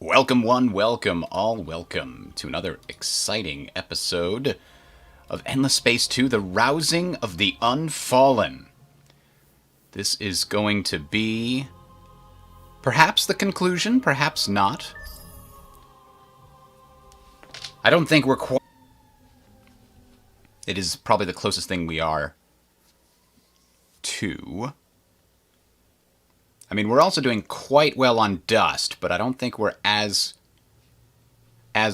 Welcome one, welcome all, welcome to another exciting episode of Endless Space 2, the Rousing of the Unfallen. This is going to be perhaps the conclusion, perhaps not. I don't think we're quite... It is probably the closest thing we are to... I mean, we're also doing quite well on dust, but I don't think we're as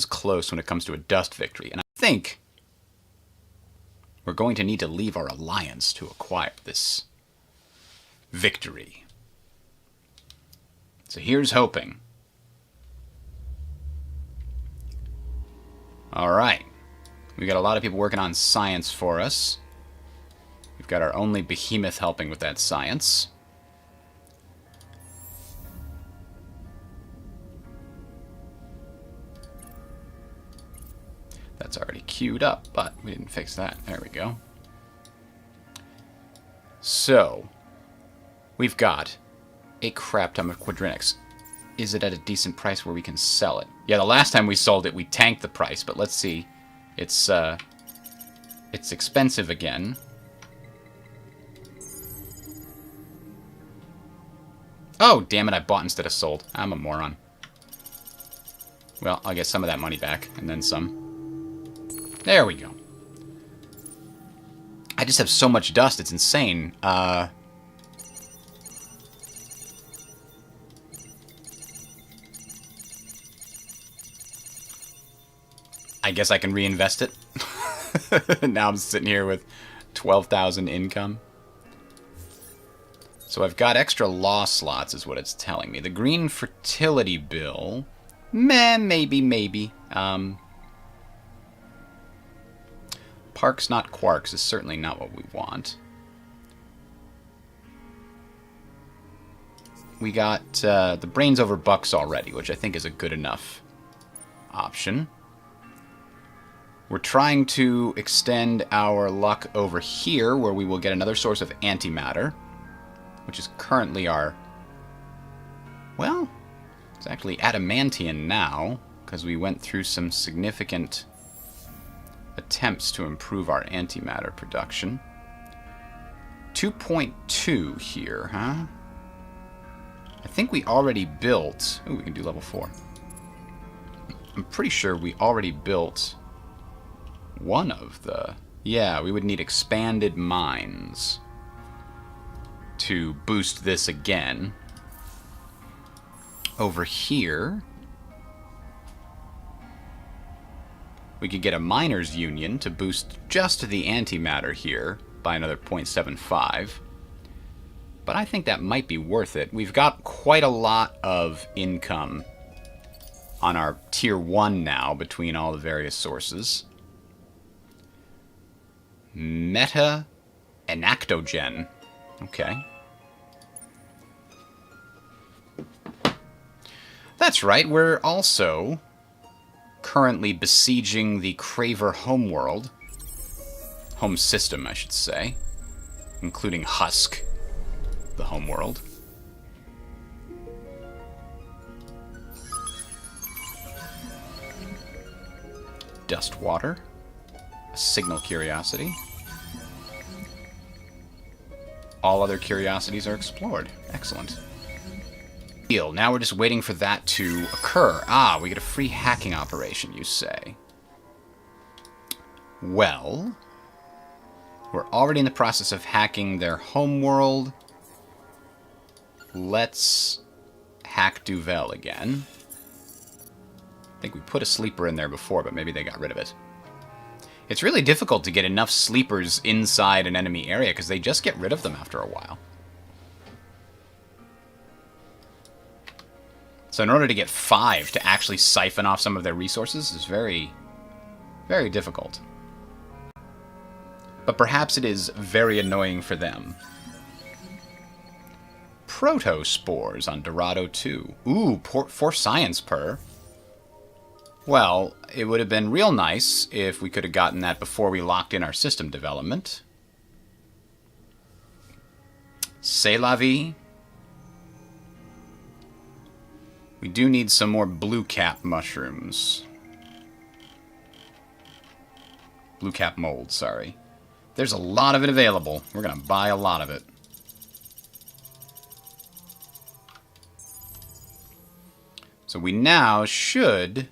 close when it comes to a dust victory. And I think we're going to need to leave our alliance to acquire this victory. So here's hoping. Alright. We got a lot of people working on science for us. We've got our only behemoth helping with that science. That's already queued up, but we didn't fix that. There we go. So, we've got a crap ton of quadrinics. Is it at a decent price where we can sell it? Yeah, the last time we sold it, we tanked the price, but let's see. It's expensive again. Oh, damn it, I bought instead of sold. I'm a moron. Well, I'll get some of that money back, and then some. There we go. I just have so much dust, it's insane. I guess I can reinvest it. Now I'm sitting here with 12,000 income. So I've got extra law slots is what it's telling me. The green fertility bill. Meh, maybe. Parks, not quarks, is certainly not what we want. We got the brains over bucks already, which I think is a good enough option. We're trying to extend our luck over here, where we will get another source of antimatter, which is currently our... Well, it's actually adamantium now, because we went through some significant attempts to improve our antimatter production. 2.2 here, huh? I think we already built... Ooh, we can do level 4. I'm pretty sure we already built one of the... Yeah, we would need expanded mines to boost this again. Over here... we could get a miners' union to boost just the antimatter here by another 0.75. But I think that might be worth it. We've got quite a lot of income on our tier 1 now between all the various sources. Meta enactogen. Okay. That's right, we're also currently besieging the Craver homeworld. Home system, I should say. Including Husk, the homeworld. Dust water. A signal curiosity. All other curiosities are explored. Excellent. Deal. Now we're just waiting for that to occur. Ah, we get a free hacking operation, you say. Well, we're already in the process of hacking their homeworld. Let's hack Duvel again. I think we put a sleeper in there before, but maybe they got rid of it. It's really difficult to get enough sleepers inside an enemy area because they just get rid of them after a while. So in order to get 5 to actually siphon off some of their resources is very, very difficult. But perhaps it is very annoying for them. Protospores on Dorado 2. Ooh, 4 science per. Well, it would have been real nice if we could have gotten that before we locked in our system development. C'est la vie. We do need some more blue cap mushrooms. Blue cap mold, sorry. There's a lot of it available. We're going to buy a lot of it. So we now should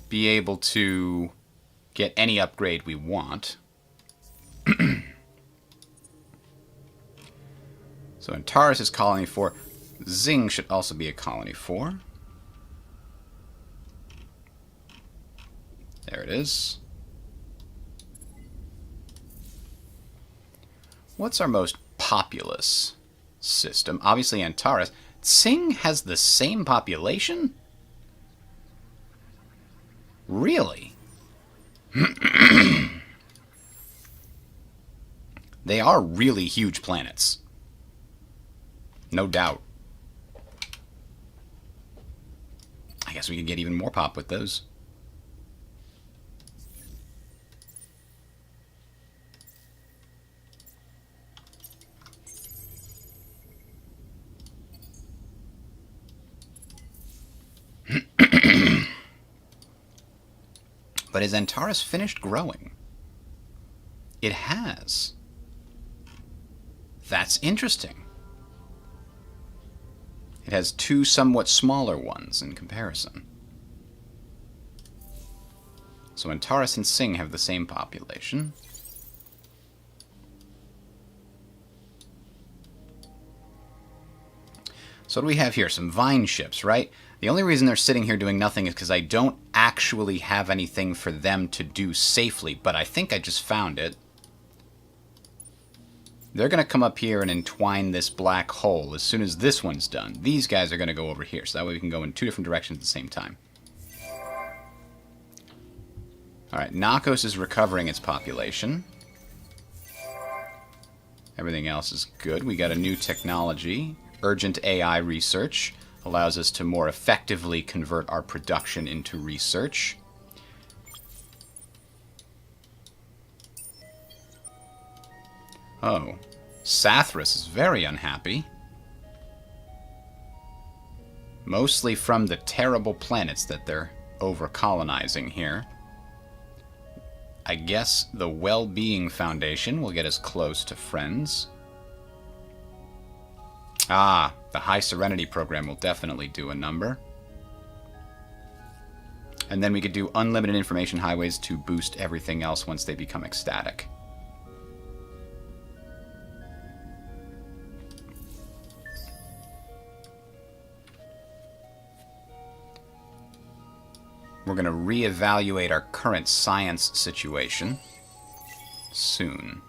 be able to get any upgrade we want. So Antares is colony 4. Zing should also be a colony 4. There it is. What's our most populous system? Obviously Antares. Sing has the same population? Really? They are really huge planets. No doubt. I guess we could get even more pop with those. But has Antares finished growing? It has. That's interesting. It has two somewhat smaller ones in comparison. So Antares and Sing have the same population. So what do we have here? Some vine ships, right? The only reason they're sitting here doing nothing is because I don't actually have anything for them to do safely, but I think I just found it. They're going to come up here and entwine this black hole as soon as this one's done. These guys are going to go over here, so that way we can go in two different directions at the same time. Alright, Nakos is recovering its population. Everything else is good. We got a new technology. Urgent AI research allows us to more effectively convert our production into research. Oh, Sathras is very unhappy. Mostly from the terrible planets that they're over-colonizing here. I guess the Well-Being Foundation will get us close to friends. Ah, the High Serenity program will definitely do a number. And then we could do unlimited information highways to boost everything else once they become ecstatic. We're going to reevaluate our current science situation soon.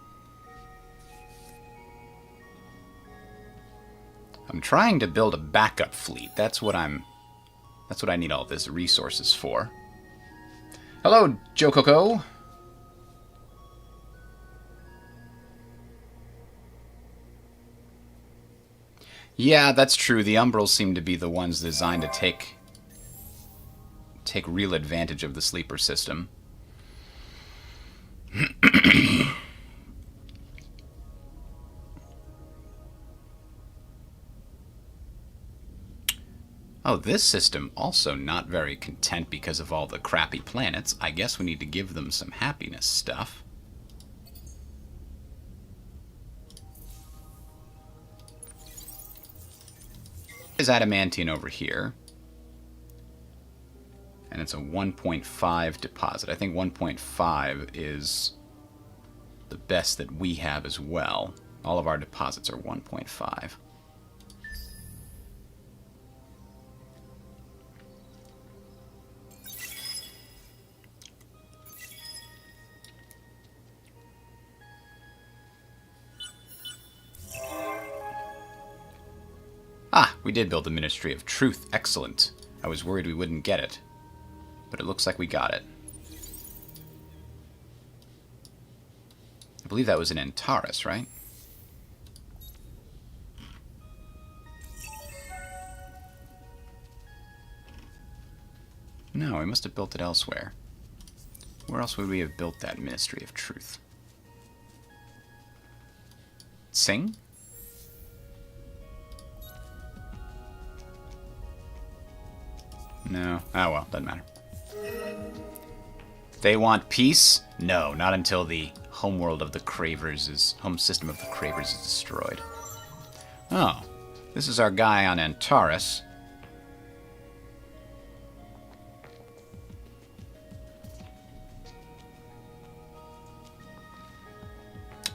I'm trying to build a backup fleet. That's what I need all this resources for. Hello, Joe Coco. Yeah, that's true. The Umbrals seem to be the ones designed to take real advantage of the sleeper system. Oh, this system also not very content because of all the crappy planets. I guess we need to give them some happiness stuff. There's adamantine over here. And it's a 1.5 deposit. I think 1.5 is the best that we have as well. All of our deposits are 1.5. Ah, we did build the Ministry of Truth. Excellent. I was worried we wouldn't get it. But it looks like we got it. I believe that was in Antares, right? No, we must have built it elsewhere. Where else would we have built that Ministry of Truth? Sing? No. Oh, well, doesn't matter. They want peace? No, not until the homeworld of the Cravers home system of the Cravers is destroyed. Oh, this is our guy on Antares.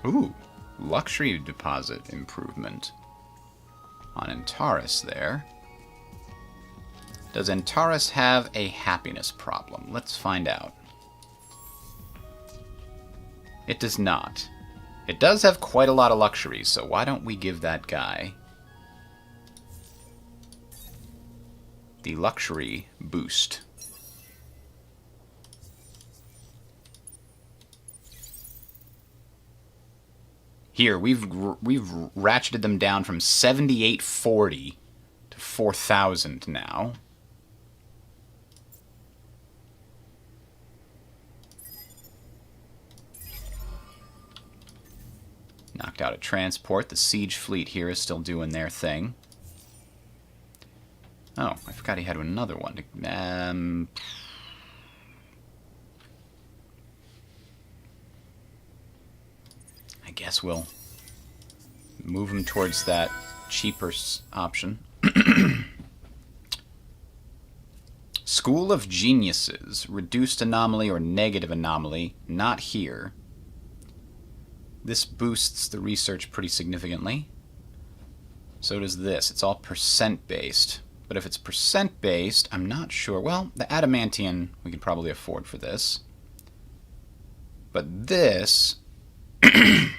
Ooh, luxury deposit improvement on Antares there. Does Antares have a happiness problem? Let's find out. It does not. It does have quite a lot of luxuries, so why don't we give that guy the luxury boost? Here, we've ratcheted them down from 7840 to 4,000 now. Knocked out a transport. The siege fleet here is still doing their thing. Oh, I forgot he had another one. I guess we'll move him towards that cheaper option. School of Geniuses. Reduced anomaly or negative anomaly. Not here. This boosts the research pretty significantly. So does this. It's all percent-based. But if it's percent-based, I'm not sure. Well, the adamantium we could probably afford for this. But this... we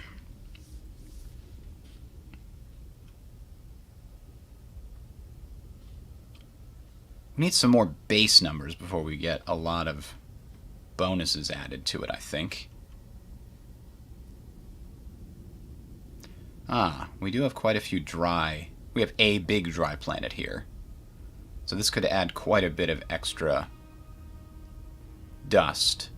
need some more base numbers before we get a lot of bonuses added to it, I think. Ah, we do have quite a few dry... We have a big dry planet here. So this could add quite a bit of extra dust.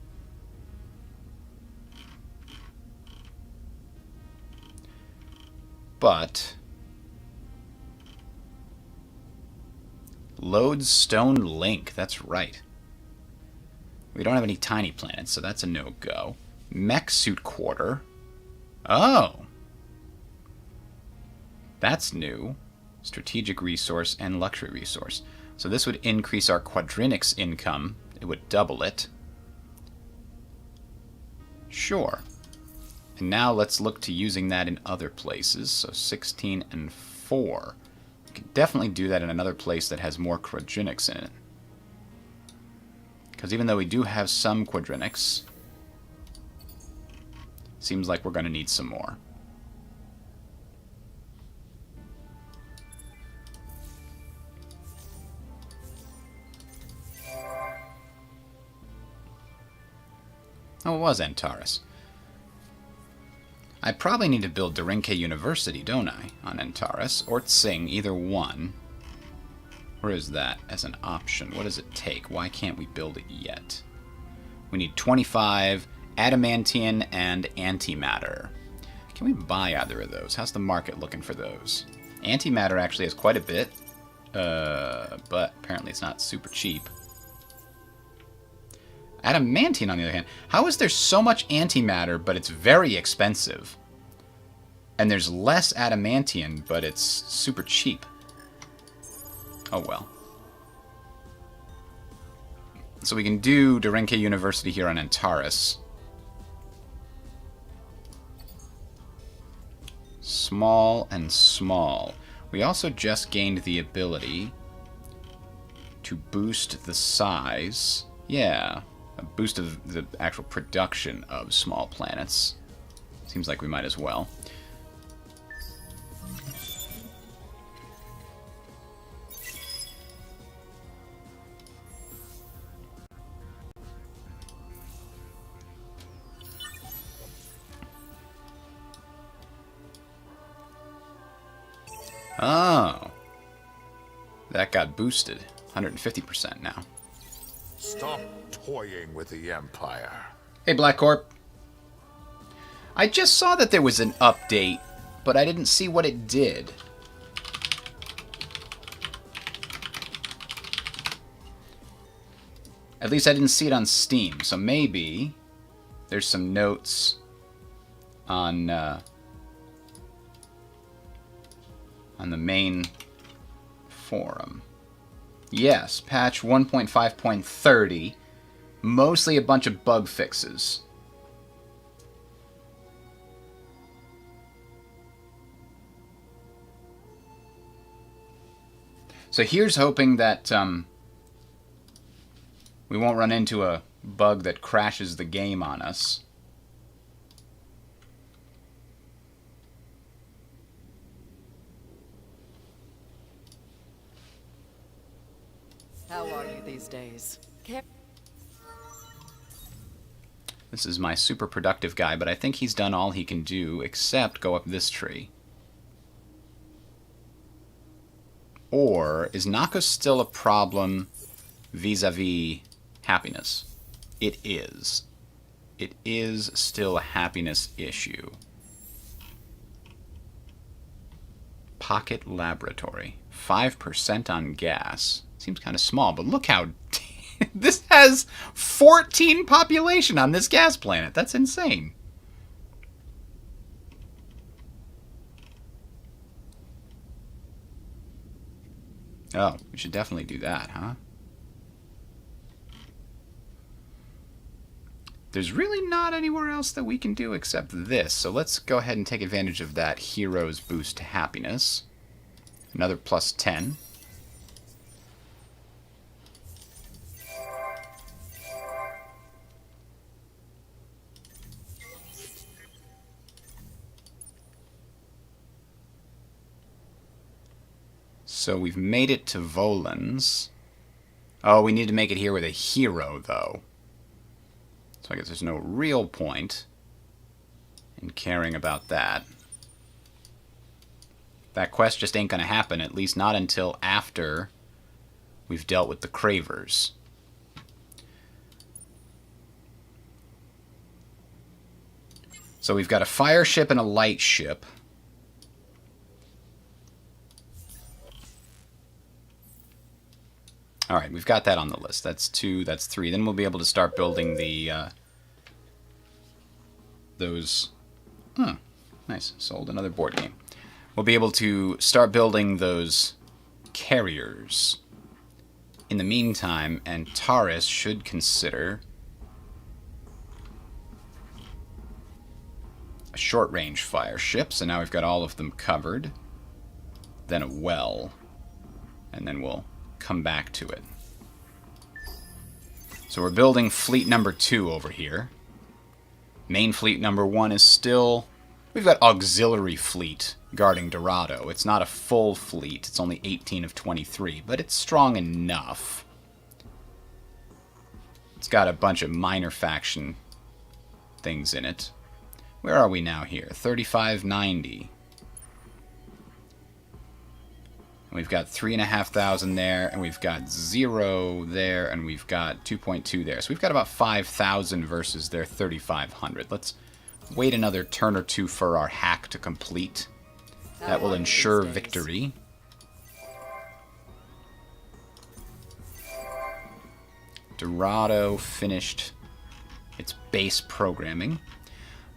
But... Lodestone Link, that's right. We don't have any tiny planets, so that's a no-go. Mech Suit Quarter. Oh! That's new. Strategic resource and luxury resource. So this would increase our quadrinix income. It would double it. Sure. And now let's look to using that in other places. So 16 and 4. We could definitely do that in another place that has more quadrinix in it. Because even though we do have some quadrinix, seems like we're going to need some more. Oh, it was Antares. I probably need to build Darinke University, don't I? On Antares. Or Tsing, either one. Where is that as an option? What does it take? Why can't we build it yet? We need 25, adamantium, and antimatter. Can we buy either of those? How's the market looking for those? Antimatter actually has quite a bit. But apparently it's not super cheap. Adamantium, on the other hand. How is there so much antimatter, but it's very expensive? And there's less adamantium, but it's super cheap. Oh well. So we can do Darinke University here on Antares. Small and small. We also just gained the ability to boost the size. Yeah. A boost of the actual production of small planets. Seems like we might as well. Oh. That got boosted. 150% now. Stop toying with the Empire. Hey, Black Corp. I just saw that there was an update, but I didn't see what it did. At least I didn't see it on Steam, so maybe there's some notes on the main forum. Yes, patch 1.5.30, mostly a bunch of bug fixes. So here's hoping that we won't run into a bug that crashes the game on us. How are you these days? This is my super productive guy, but I think he's done all he can do except go up this tree. Or is Nako still a problem vis-a-vis happiness? It is. It is still a happiness issue. Pocket Laboratory. 5% on gas. Seems kind of small, but look how... this has 14 population on this gas planet. That's insane. Oh, we should definitely do that, huh? There's really not anywhere else that we can do except this, so let's go ahead and take advantage of that Hero's Boost to Happiness. Another plus 10. So we've made it to Volan's. Oh, we need to make it here with a hero, though. So I guess there's no real point in caring about that. That quest just ain't gonna happen, at least not until after we've dealt with the Cravers. So we've got a fire ship and a light ship. Alright, we've got that on the list. That's 2, that's 3. Then we'll be able to start building the, those... Oh, nice. Sold another board game. We'll be able to start building those carriers. In the meantime, Antares should consider a short-range fire ship. So now we've got all of them covered. Then a well. And then we'll come back to it. So we're building fleet number 2 over here. Main fleet number 1 is still... We've got auxiliary fleet guarding Dorado. It's not a full fleet. It's only 18 of 23, but it's strong enough. It's got a bunch of minor faction things in it. Where are we now here? 3590. We've got 3,500 there, and we've got 0 there, and we've got 2.2 there. So we've got about 5,000 versus their 3,500. Let's wait another turn or two for our hack to complete. That will ensure victory. Dorado finished its base programming.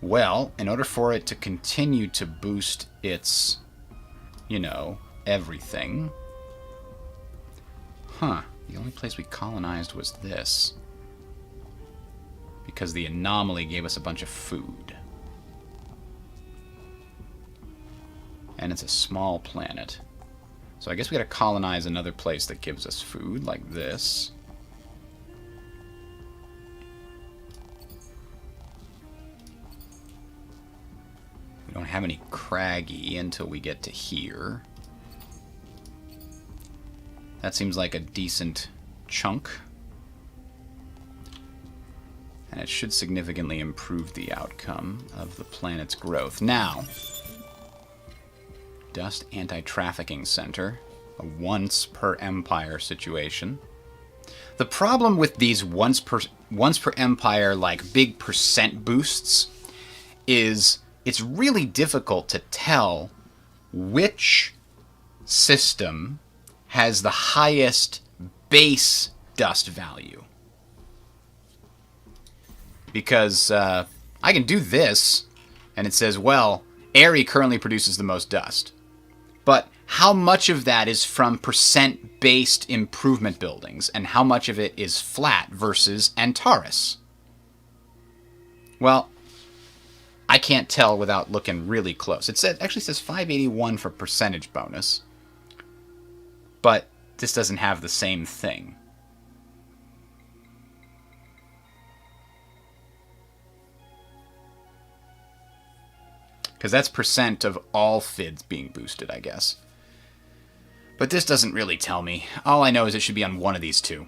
Well, in order for it to continue to boost its, you know, everything. Huh. The only place we colonized was this. Because the anomaly gave us a bunch of food. And it's a small planet. So I guess we gotta colonize another place that gives us food, like this. We don't have any craggy until we get to here. That seems like a decent chunk. And it should significantly improve the outcome of the planet's growth. Now, Dust Anti-Trafficking Center, a once per empire situation. The problem with these once per empire, like, big percent boosts is it's really difficult to tell which system has the highest base dust value. Because I can do this, and it says, well, Airy currently produces the most dust. But how much of that is from percent-based improvement buildings, and how much of it is flat versus Antares? Well, I can't tell without looking really close. It actually says 581 for percentage bonus, but this doesn't have the same thing. Because that's percent of all FIDs being boosted, I guess. But this doesn't really tell me. All I know is it should be on one of these two.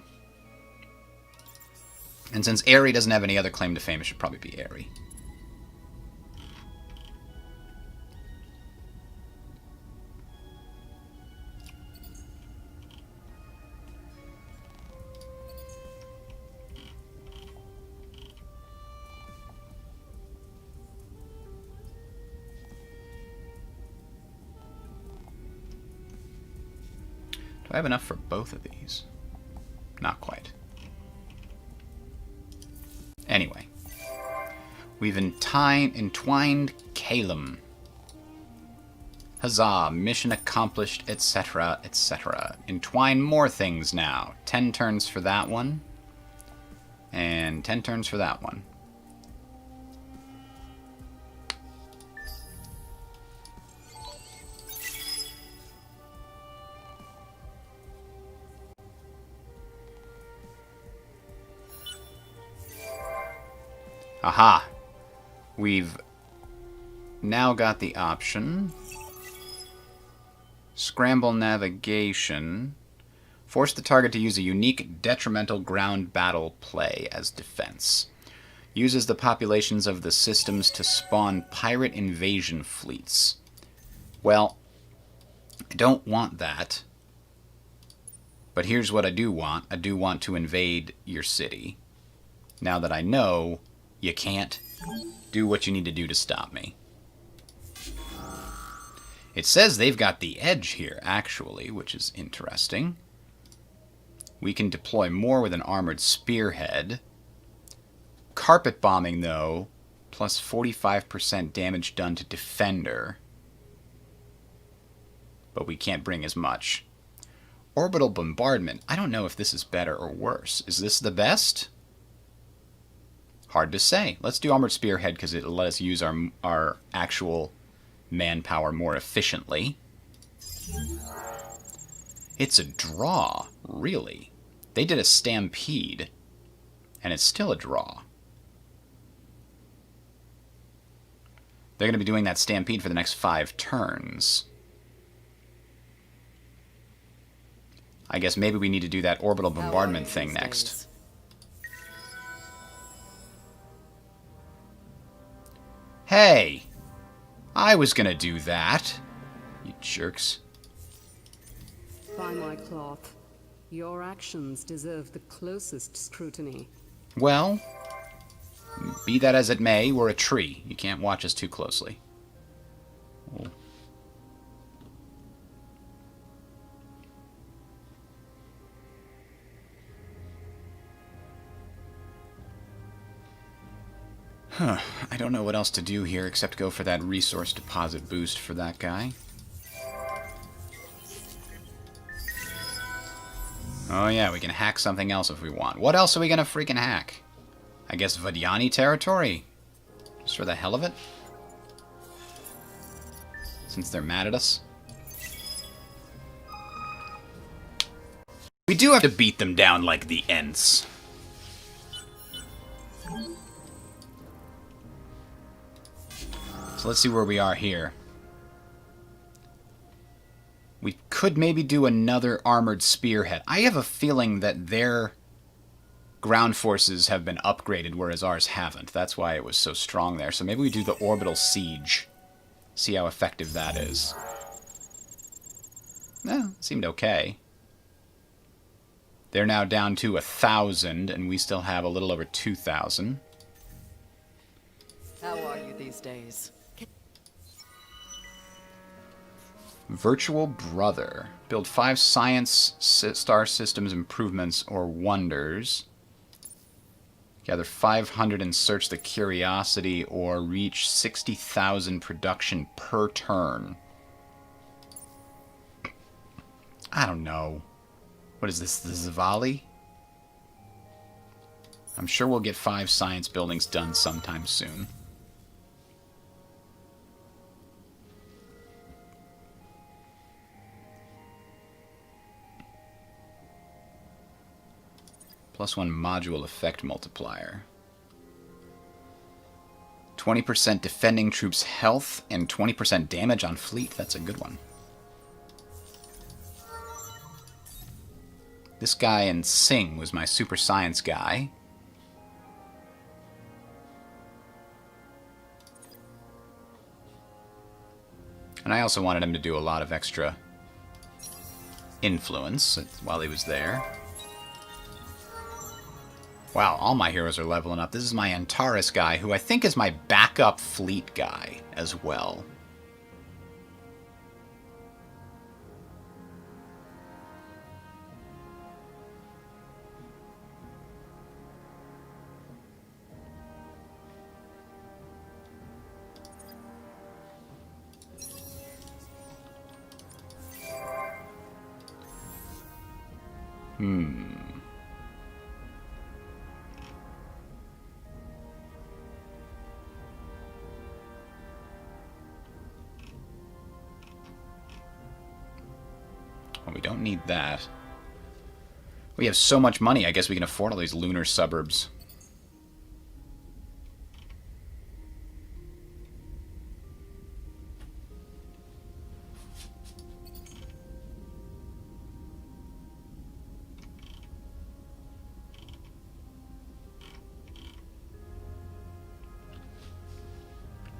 And since Airy doesn't have any other claim to fame, it should probably be Airy. Do I have enough for both of these? Not quite. Anyway. We've entwined Calum. Huzzah, mission accomplished, etc., etc. Entwine more things now. 10 turns for that one. And 10 turns for that one. Aha! We've now got the option. Scramble navigation. Force the target to use a unique detrimental ground battle play as defense. Uses the populations of the systems to spawn pirate invasion fleets. Well, I don't want that. But here's what I do want. I do want to invade your city. Now that I know you can't do what you need to do to stop me. It says they've got the edge here, actually, which is interesting. We can deploy more with an armored spearhead. Carpet bombing, though, plus 45% damage done to defender. But we can't bring as much. Orbital bombardment. I don't know if this is better or worse. Is this the best? Hard to say. Let's do armored spearhead because it'll let us use our actual manpower more efficiently. It's a draw, really. They did a stampede, and it's still a draw. They're going to be doing that stampede for the next 5 turns. I guess maybe we need to do that orbital bombardment thing next. Hey! I was gonna do that. You jerks. By my cloth, your actions deserve the closest scrutiny. Well, be that as it may, we're a tree. You can't watch us too closely. Oh. Huh. I don't know what else to do here except go for that resource deposit boost for that guy. Oh yeah, we can hack something else if we want. What else are we gonna freaking hack? I guess Vadyani territory? Just for the hell of it? Since they're mad at us? We do have to beat them down like the Ents. So let's see where we are here. We could maybe do another armored spearhead. I have a feeling that their ground forces have been upgraded, whereas ours haven't. That's why it was so strong there. So maybe we do the orbital siege. See how effective that is. Eh, seemed okay. They're now down to 1,000, and we still have a little over 2,000. How are you these days? Virtual Brother. Build 5 science star systems improvements or wonders. Gather 500 and search the curiosity, or reach 60,000 production per turn. I don't know. What is this, the Zavali? I'm sure we'll get 5 science buildings done sometime soon. +1 module effect multiplier. 20% defending troops' health and 20% damage on fleet. That's a good one. This guy in Sing was my super science guy. And I also wanted him to do a lot of extra influence while he was there. Wow, all my heroes are leveling up. This is my Antares guy, who I think is my backup fleet guy as well. Well, we don't need that. We have so much money, I guess we can afford all these lunar suburbs.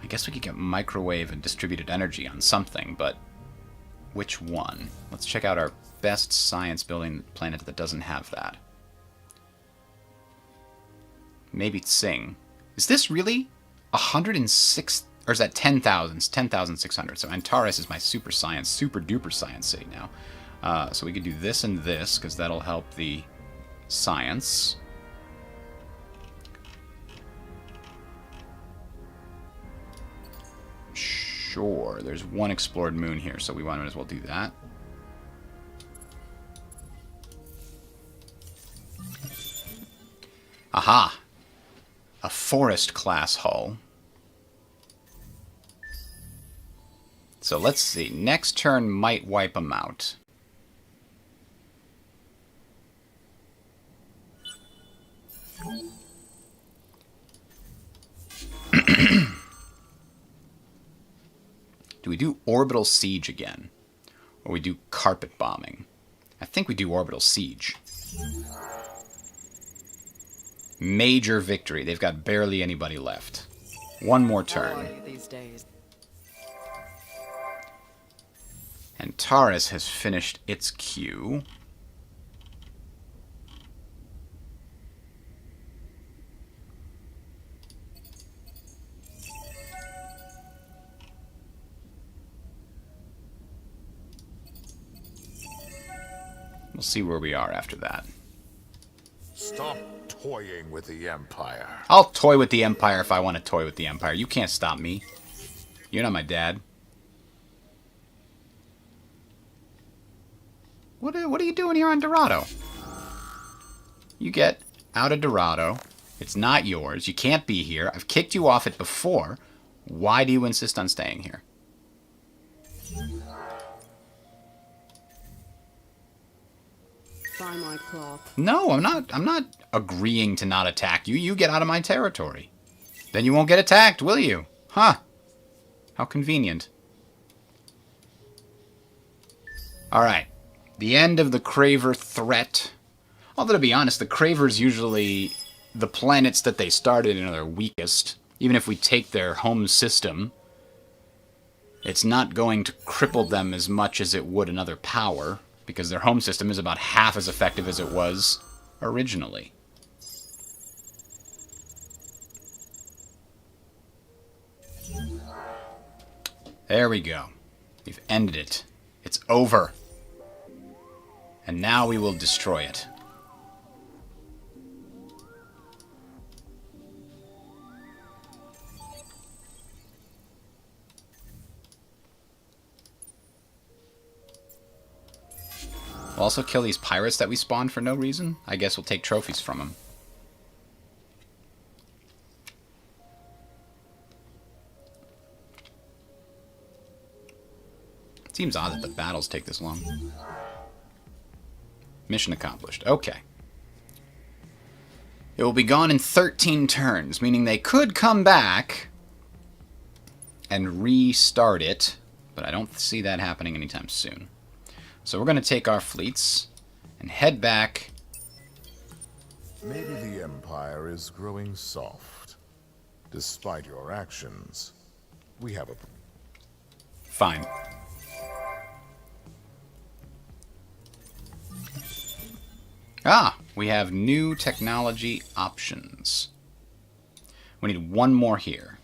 I guess we could get microwave and distributed energy on something, but which one? Let's check out our best science building planet that doesn't have that. Maybe Tsing. Is this really 106, or is that 10,000? It's 10,600. So Antares is my super science, super duper science city now. So we could do this and this, because that'll help the science. Sure, there's one explored moon here, so we might as well do that. Aha! A forest class hull. So let's see. Next turn might wipe them out. Do we do orbital siege again? Or we do carpet bombing? I think we do orbital siege. Major victory. They've got barely anybody left. One more turn. Antares has finished its queue. We'll see where we are after that. Stop toying with the Empire. I'll toy with the Empire if I want to toy with the Empire. You can't stop me. You're not my dad. What are you doing here on Dorado? You get out of Dorado. It's not yours. You can't be here. I've kicked you off it before. Why do you insist on staying here? Buy my cloth. No, I'm not agreeing to not attack you. You get out of my territory. Then you won't get attacked, will you? Huh. How convenient. Alright. The end of the Craver threat. Although, to be honest, the Cravers usually... the planets that they started in are their weakest. Even if we take their home system, it's not going to cripple them as much as it would another power, because their home system is about half as effective as it was originally. There we go. We've ended it. It's over. And now we will destroy it. We'll also kill these pirates that we spawned for no reason. I guess we'll take trophies from them. Seems odd that the battles take this long. Mission accomplished. Okay. It will be gone in 13 turns, meaning they could come back and restart it, but I don't see that happening anytime soon. So we're going to take our fleets and head back. Maybe the Empire is growing soft. Despite your actions, we have a... Fine. Ah, we have new technology options. We need one more here.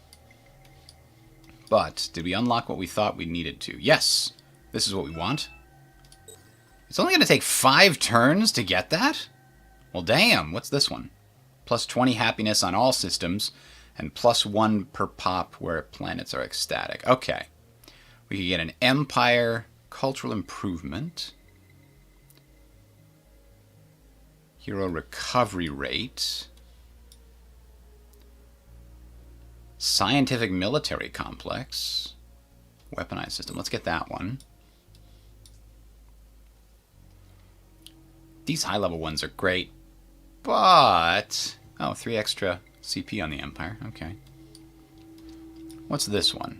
But, did we unlock what we thought we needed to? Yes! This is what we want. It's only going to take 5 turns to get that? Well, damn, what's this one? Plus 20 happiness on all systems, and plus 1 per pop where planets are ecstatic. Okay. We can get an Empire cultural improvement. Hero recovery rate. Scientific military complex. Weaponized system. Let's get that one. These high-level ones are great, but... Oh, 3 extra CP on the Empire. Okay. What's this one?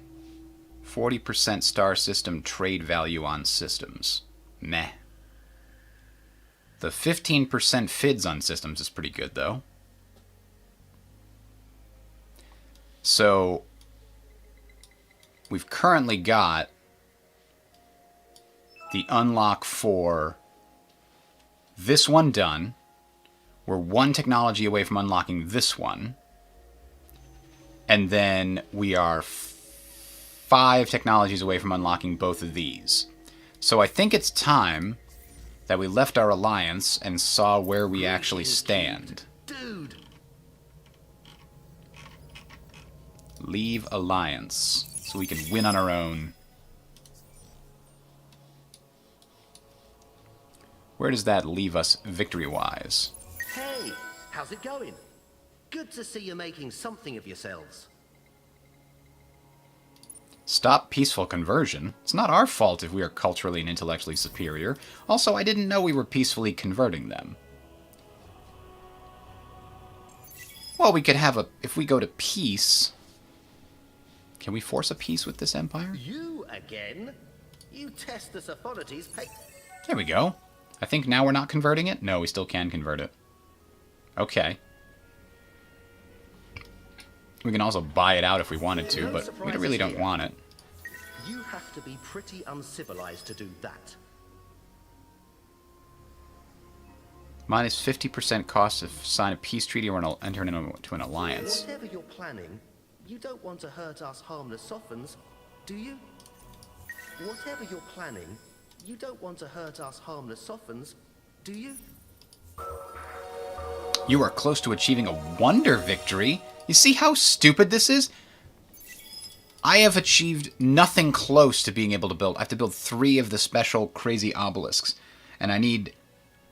40% star system trade value on systems. Meh. The 15% FIDs on systems is pretty good, though. So, we've currently got the unlock for this one done. We're 1 technology away from unlocking this one. And then we are 5 technologies away from unlocking both of these. So I think it's time that we left our alliance and saw where we actually stand. Dude. Leave alliance so we can win on our own. Where does that leave us victory-wise? Hey, how's it going? Good to see you making something of yourselves. Stop peaceful conversion. It's not our fault if we are culturally and intellectually superior. Also, I didn't know we were peacefully converting them. Well, we could have a... If we go to peace... Can we force a peace with this empire? You again? You test the Sophonities pay... There we go. I think now we're not converting it? No, we still can convert it. Okay. We can also buy it out if we wanted to, but we really don't want it. You have to be pretty uncivilized to do that. Minus 50% cost to sign a peace treaty or enter into an alliance. Whatever you're planning, you don't want to hurt us harmless Sophons, do you? Whatever you're planning, you don't want to hurt us harmless Sophons, do you? You are close to achieving a wonder victory. You see how stupid this is? I have achieved nothing close to being able to build. I have to build 3 of the special crazy obelisks. And I need,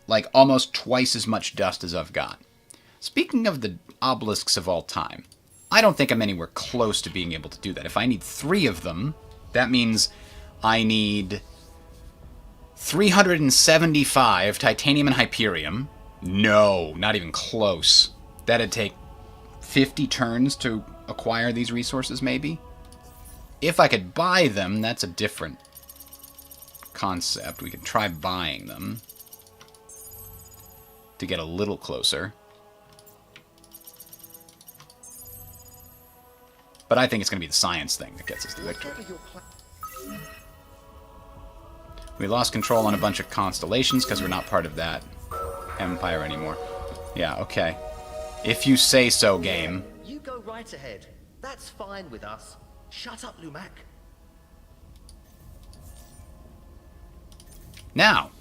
like, almost twice as much dust as I've got. Speaking of the obelisks of all time, I don't think I'm anywhere close to being able to do that. If I need 3 of them, that means I need 375 titanium and hyperium. No, not even close. That'd take 50 turns to acquire these resources, maybe? If I could buy them, that's a different concept. We could try buying them to get a little closer. But I think it's going to be the science thing that gets us the victory. We lost control on a bunch of constellations because we're not part of that empire anymore. Yeah, okay. If you say so, game. You go right ahead. That's fine with us. Shut up, Lumac. Now,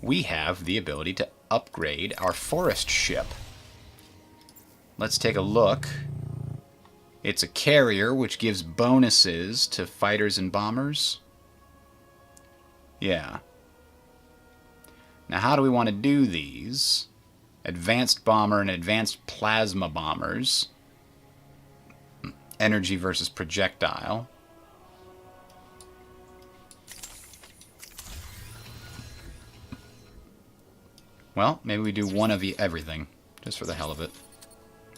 we have the ability to upgrade our forest ship. Let's take a look. It's a carrier, which gives bonuses to fighters and bombers. Yeah. Now, how do we want to do these? Advanced bomber and advanced plasma bombers. Energy versus projectile. Well, maybe we do one of everything, just for the hell of it.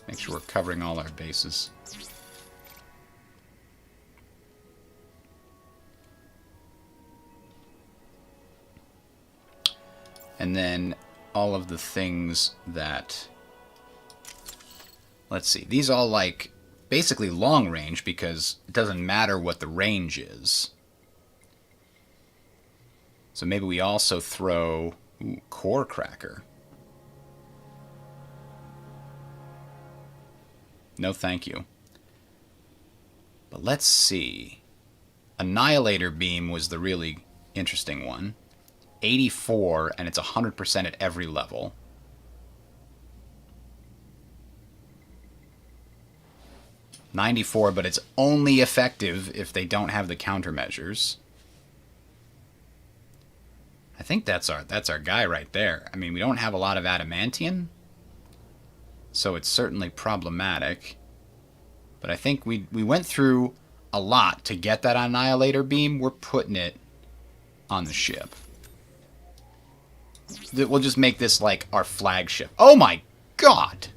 Make sure we're covering all our bases. And then all of the things that... Let's see, these all like basically long range because it doesn't matter what the range is. So maybe we also throw... Ooh, core cracker. No thank you. But let's see. Annihilator beam was the really interesting one. 84, and it's 100% at every level. $94, but it's only effective if they don't have the countermeasures. I think that's our guy right there. I mean, we don't have a lot of adamantium, so it's certainly problematic. But I think we went through a lot to get that Annihilator beam. We're putting it on the ship. We'll just make this like our flagship. Oh my god!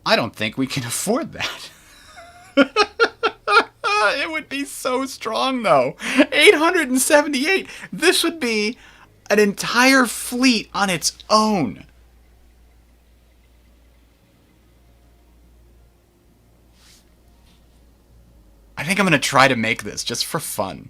I don't think we can afford that. It would be so strong, though. 878. This would be an entire fleet on its own. I think I'm going to try to make this just for fun.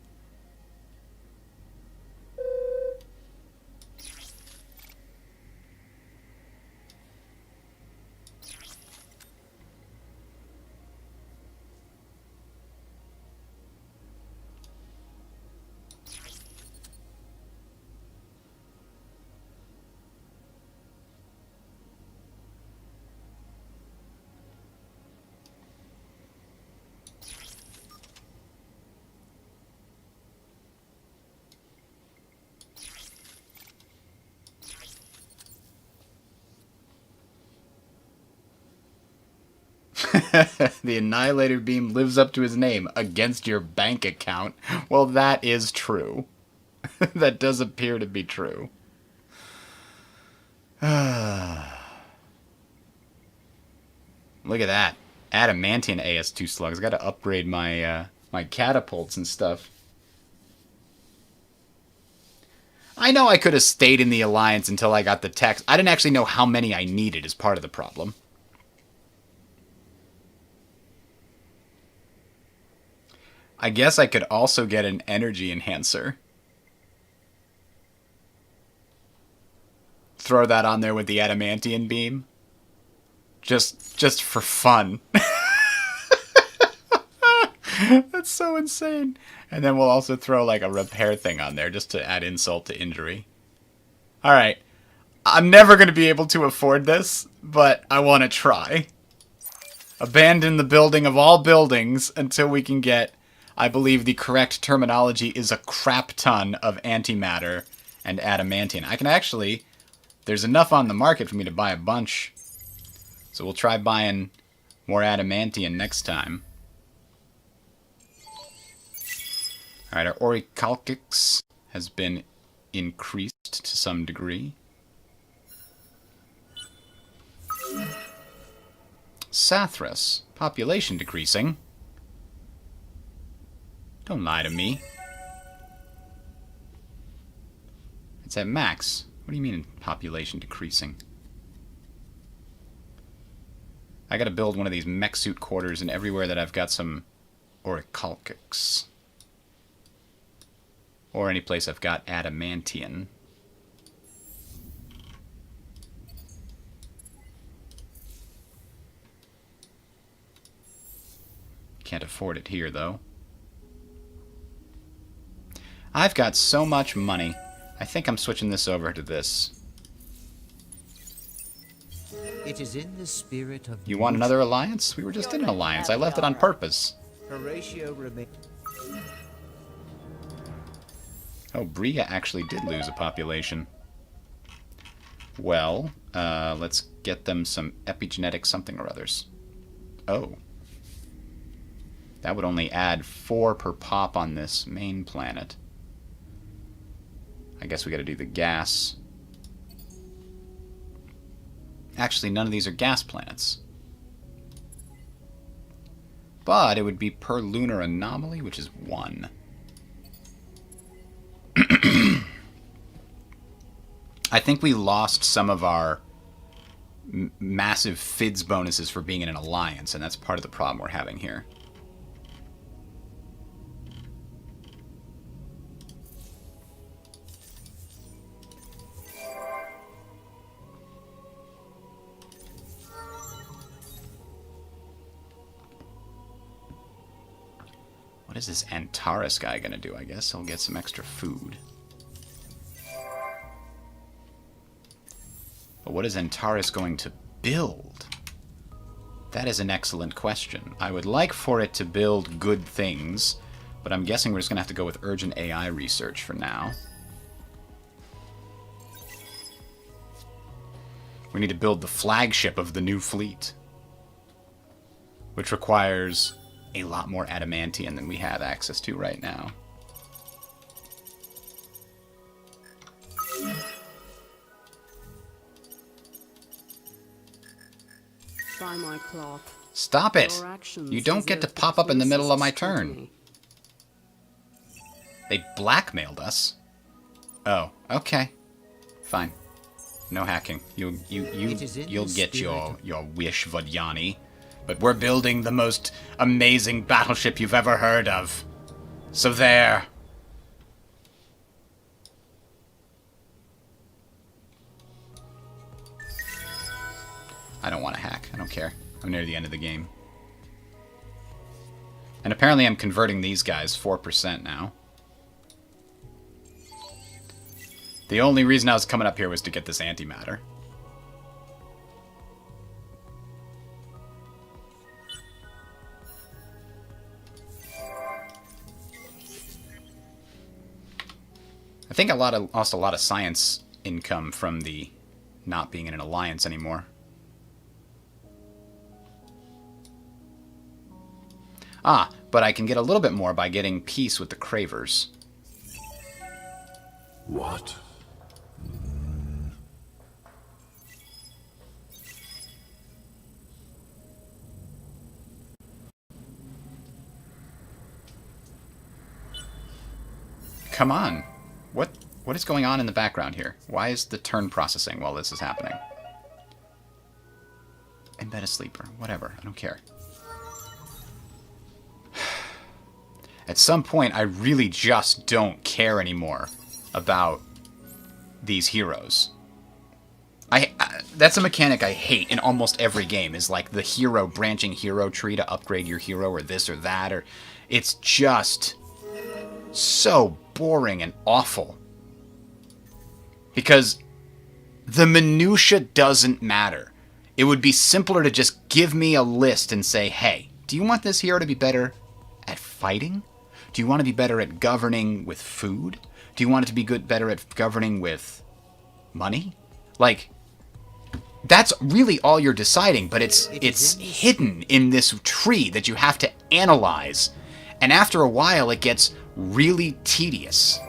The Annihilator beam lives up to his name against your bank account. Well, that is true. That does appear to be true. Look at that. Adamantium AS2 slugs. Got to upgrade my my catapults and stuff. I know I could have stayed in the Alliance until I got the text. I didn't actually know how many I needed as part of the problem. I guess I could also get an energy enhancer. Throw that on there with the adamantium beam. Just for fun. That's so insane. And then we'll also throw like a repair thing on there just to add insult to injury. Alright. I'm never going to be able to afford this, but I want to try. Abandon the building of all buildings until we can get... I believe the correct terminology is a crap ton of antimatter and adamantium. I can actually... There's enough on the market for me to buy a bunch. So we'll try buying more adamantium next time. Alright, our orichalcix has been increased to some degree. Sathras, population decreasing. Don't lie to me. It's at max. What do you mean population decreasing? I gotta build one of these mech suit quarters and everywhere that I've got some orichalcix. Or any place I've got adamantium. Can't afford it here, though. I've got so much money. I think I'm switching this over to this. It is in the spirit of... You want another alliance? We were just in an alliance. I left it on purpose. Horatio remains... Oh, Bria actually did lose a population. Well, let's get them some epigenetic something or others. Oh. That would only add 4 per pop on this main planet. I guess we gotta do the gas. Actually, none of these are gas planets. But it would be per lunar anomaly, which is 1. I think we lost some of our massive FIDS bonuses for being in an alliance, and that's part of the problem we're having here. What is this Antares guy gonna do? I guess he'll get some extra food. But what is Antares going to build? That is an excellent question. I would like for it to build good things, but I'm guessing we're just gonna have to go with urgent AI research for now. We need to build the flagship of the new fleet, which requires a lot more adamantium than we have access to right now. Buy my cloth. Stop it! Your actions You don't get to deserve the pop up in the middle of my closest turn. scrutiny. They blackmailed us. Oh, okay. Fine. No hacking. You'll get your wish, Vodyani. But we're building the most amazing battleship you've ever heard of. So there. I don't want to hack. I don't care. I'm near the end of the game. And apparently I'm converting these guys 4% now. The only reason I was coming up here was to get this antimatter. I think I lost a lot of science income from the not being in an alliance anymore. Ah, but I can get a little bit more by getting peace with the Cravers. What? Come on. What is going on in the background here? Why is the turn processing while this is happening? Embed a sleeper. Whatever. I don't care. At some point, I really just don't care anymore about these heroes. That's a mechanic I hate in almost every game, is like the hero branching hero tree to upgrade your hero or this or that. Or it's just so boring and awful. Because the minutia doesn't matter. It would be simpler to just give me a list and say, hey, do you want this hero to be better at fighting? Do you want to be better at governing with food? Do you want it to be better at governing with money? Like, that's really all you're deciding, but it's hidden in this tree that you have to analyze. And after a while, it gets really tedious.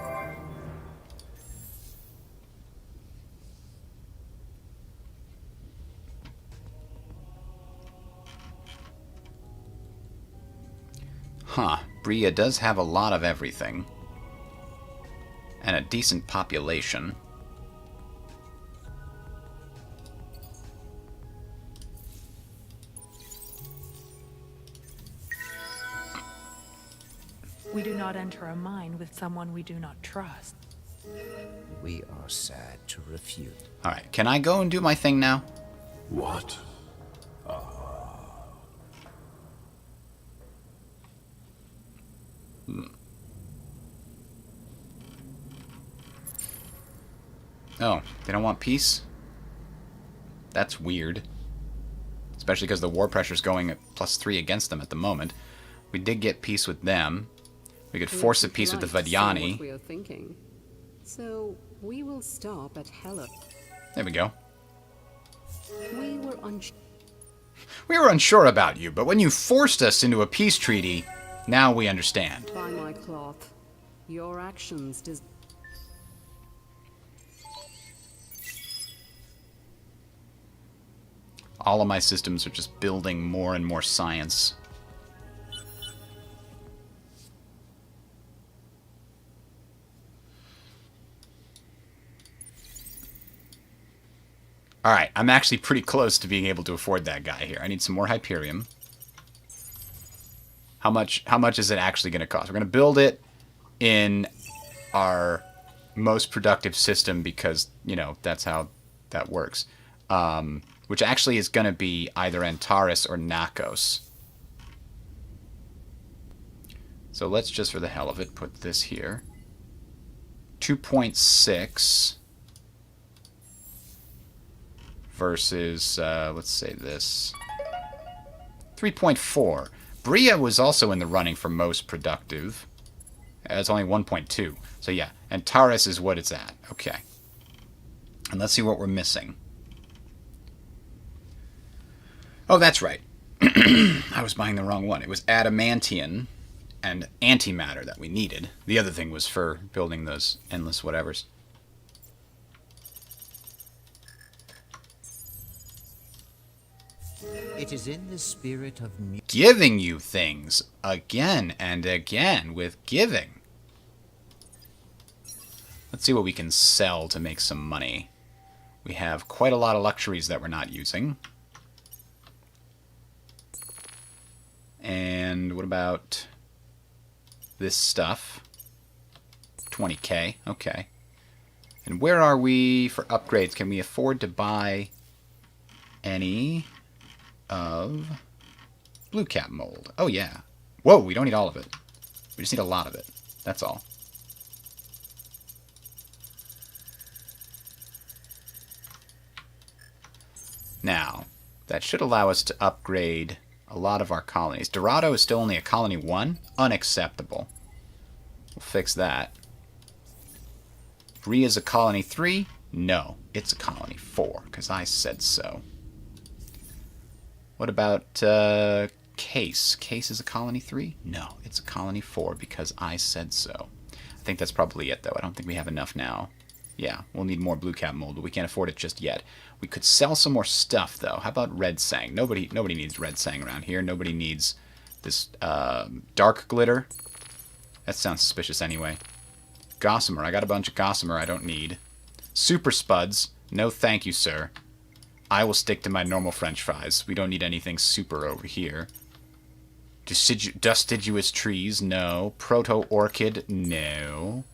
Huh. Bria does have a lot of everything. And a decent population. We do not enter a mine with someone we do not trust. We are sad to refute. Alright, can I go and do my thing now? What? Oh, they don't want peace? That's weird. Especially because the war pressure's going at +3 against them at the moment. We did get peace with them. We could force a peace with the Right to say what Vadyani. we are thinking. So we will stop at Hella. There we go. We were unsure. We were unsure about you, but when you forced us into a peace treaty, now we understand. By my cloth. Your actions does. All of my systems are just building more and more science. Alright, I'm actually pretty close to being able to afford that guy here. I need some more Hyperium. How much is it actually going to cost? We're going to build it in our most productive system because, you know, that's how that works. Which actually is going to be either Antares or Nakos. So let's just, for the hell of it, put this here. 2.6 versus, let's say this. 3.4. Bria was also in the running for most productive. It's only 1.2. So yeah, Antares is what it's at. Okay. And let's see what we're missing. Oh, that's right. I was buying the wrong one. It was adamantium and antimatter that we needed. The other thing was for building those endless whatevers. It is in the spirit of giving you things again and again with giving. Let's see what we can sell to make some money. We have quite a lot of luxuries that we're not using. And what about this stuff? 20k, okay. And where are we for upgrades? Can we afford to buy any of blue cap mold? Oh yeah. Whoa, we don't need all of it. We just need a lot of it. That's all. Now, that should allow us to upgrade a lot of our colonies. Dorado is still only a colony 1? Unacceptable. We'll fix that. Bree is a colony 3? No, it's a colony 4, because I said so. What about Case? Case is a colony 3? No, it's a colony 4, because I said so. I think that's probably it, though. I don't think we have enough now. Yeah, we'll need more blue cap mold, but we can't afford it just yet. We could sell some more stuff, though. How about red sang? Nobody needs red sang around here. Nobody needs this dark glitter. That sounds suspicious anyway. Gossamer. I got a bunch of gossamer I don't need. Super spuds. No thank you, sir. I will stick to my normal french fries. We don't need anything super over here. Deciduous trees. No. Proto-orchid. No.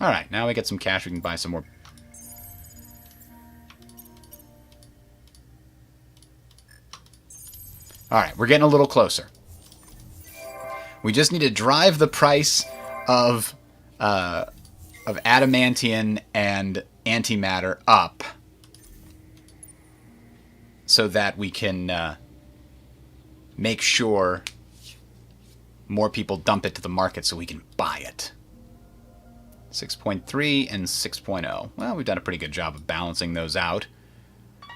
Alright, now we get some cash. We can buy some more. Alright, we're getting a little closer. We just need to drive the price of adamantium and antimatter up so that we can make sure more people dump it to the market so we can buy it. 6.3 and 6.0. Well, we've done a pretty good job of balancing those out.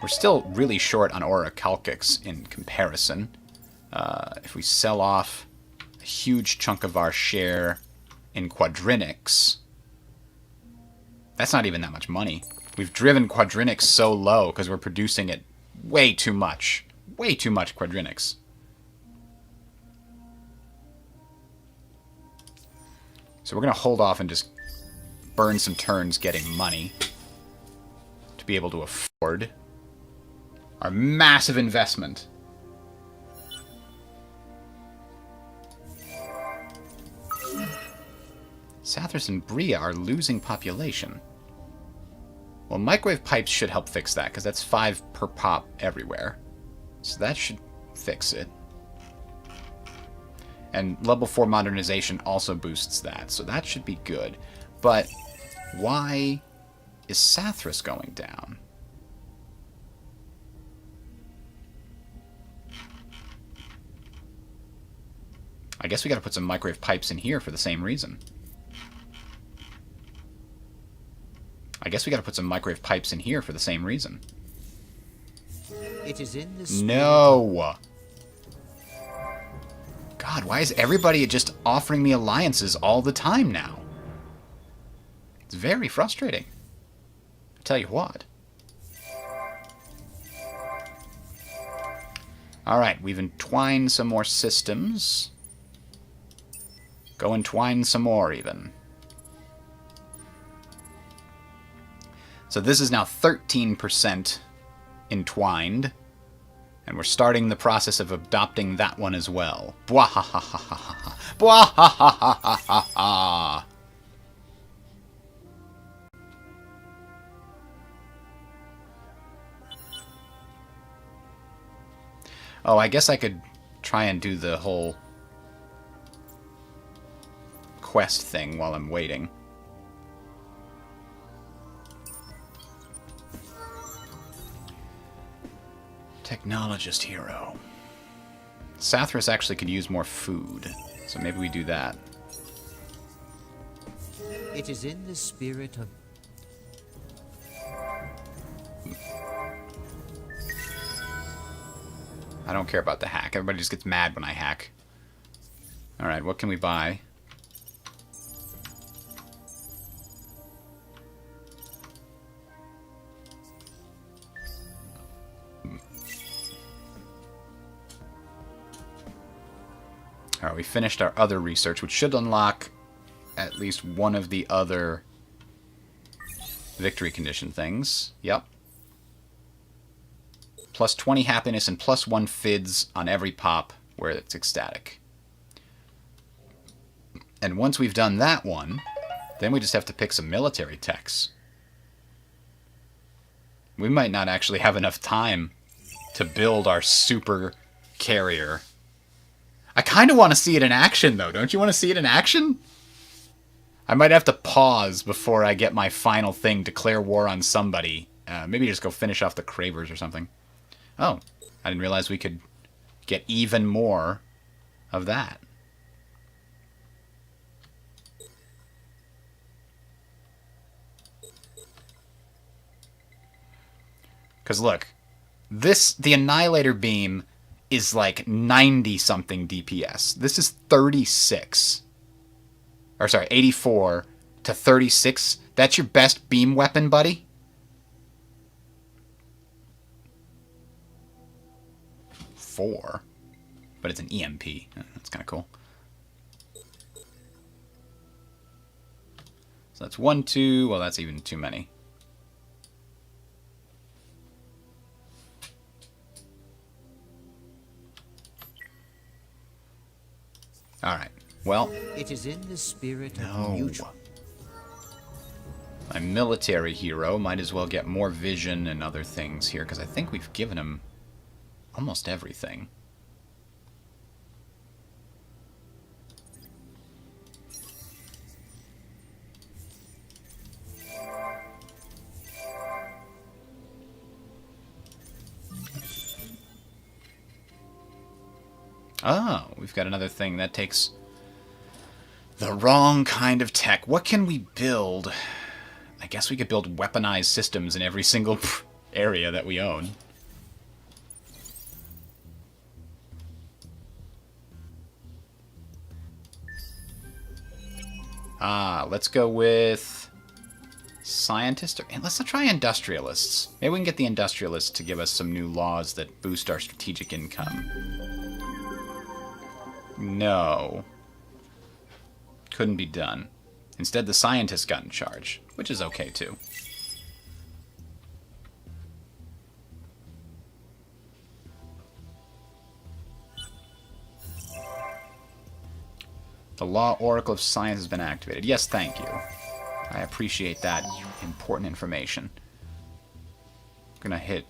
We're still really short on orichalcix in comparison. If we sell off a huge chunk of our share in quadrinics, that's not even that much money. We've driven quadrinics so low because we're producing it way too much. Way too much quadrinics. So we're going to hold off and just burn some turns getting money to be able to afford our massive investment. Sathras and Bria are losing population. Well, microwave pipes should help fix that, because that's 5 per pop everywhere. So that should fix it. And level 4 modernization also boosts that, so that should be good. But why is Sathras going down? I guess we gotta put some microwave pipes in here for the same reason. I guess we gotta put some microwave pipes in here for the same reason. It is in the spirit No! God, why is everybody just offering me alliances all the time now? It's very frustrating. I tell you what. Alright, we've entwined some more systems. Go entwine some more, even. So this is now 13% entwined. And we're starting the process of adopting that one as well. Bwahahahaha. Bwahahahaha. Oh, I guess I could try and do the whole quest thing while I'm waiting. Technologist hero. Sathras actually could use more food, so maybe we do that. It is in the spirit of... I don't care about the hack. Everybody just gets mad when I hack. Alright, what can we buy? Alright, we finished our other research, which should unlock at least one of the other victory condition things. Yep. Plus 20 happiness and plus 1 fids on every pop where it's ecstatic. And once we've done that one, then we just have to pick some military techs. We might not actually have enough time to build our super carrier. I kind of want to see it in action, though. Don't you want to see it in action? I might have to pause before I get my final thing, declare war on somebody. Maybe just go finish off the Cravers or something. Oh, I didn't realize we could get even more of that. Because look, the Annihilator Beam is like 90-something DPS. This is 36. Or sorry, 84 to 36. That's your best beam weapon, buddy? Four, but it's an EMP. That's kind of cool. So that's 1, 2. Well, that's even too many. All right. Well, It is in the spirit of no. mutual... My military hero might as well get more vision and other things here, because I think we've given him almost everything. Oh, we've got another thing that takes the wrong kind of tech. What can we build? I guess we could build weaponized systems in every single area that we own. Let's go with scientists. And let's not try industrialists. Maybe we can get the industrialists to give us some new laws that boost our strategic income. No. Couldn't be done. Instead, the scientists got in charge, which is okay too. The Law Oracle of Science has been activated. Yes, thank you. I appreciate that important information. I'm gonna hit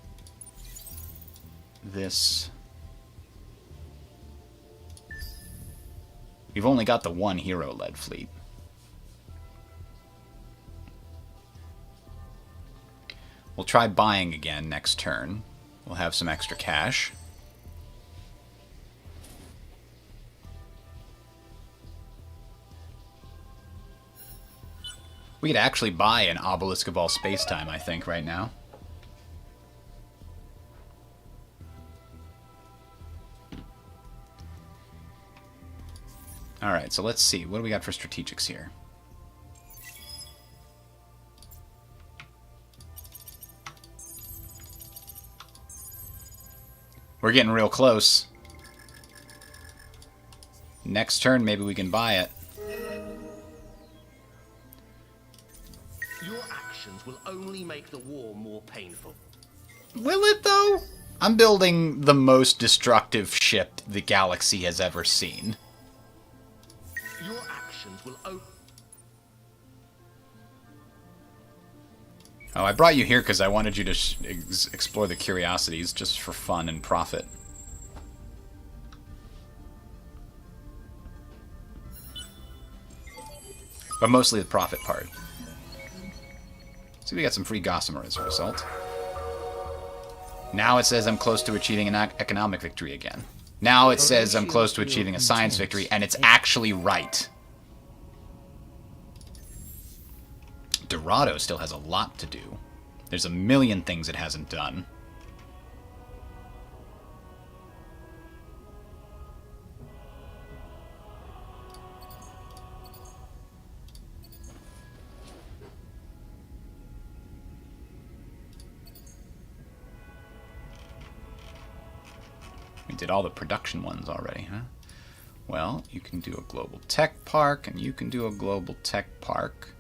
this. We've only got the one hero-led fleet. We'll try buying again next turn. We'll have some extra cash. We could actually buy an obelisk of all space-time, I think, right now. Alright, so let's see. What do we got for strategics here? We're getting real close. Next turn, maybe we can buy it. Your actions will only make the war more painful. Will it, though? I'm building the most destructive ship the galaxy has ever seen. Your actions will Oh, I brought you here because I wanted you to explore the curiosities just for fun and profit. But mostly the profit part. See, we got some free gossamer as a result. Now it says I'm close to achieving an economic victory again. Now it says I'm close to achieving a science victory, and it's actually right. Dorado still has a lot to do. There's a million things it hasn't done. We did all the production ones already, huh? Well, you can do a global tech park, and you can do a global tech park.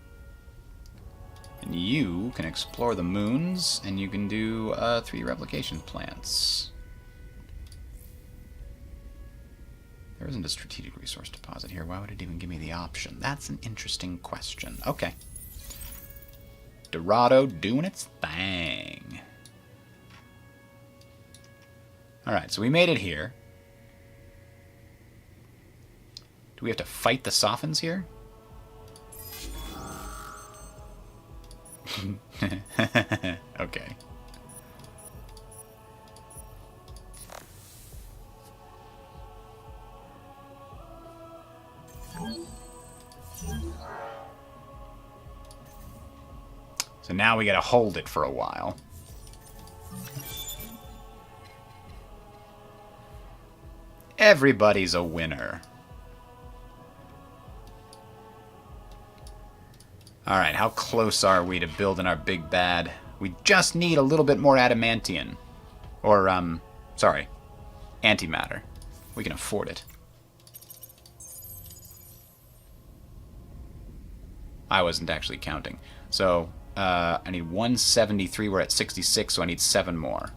And you can explore the moons, and you can do 3 replication plants. There isn't a strategic resource deposit here. Why would it even give me the option? That's an interesting question. Okay. Dorado doing its thing. Alright, so we made it here. Do we have to fight the Sophons here? Okay. So now we gotta hold it for a while. Everybody's a winner. Alright, how close are we to building our big bad? We just need a little bit more adamantium. Or, sorry, antimatter. We can afford it. I wasn't actually counting. So, I need 173. We're at 66, so I need 7 more.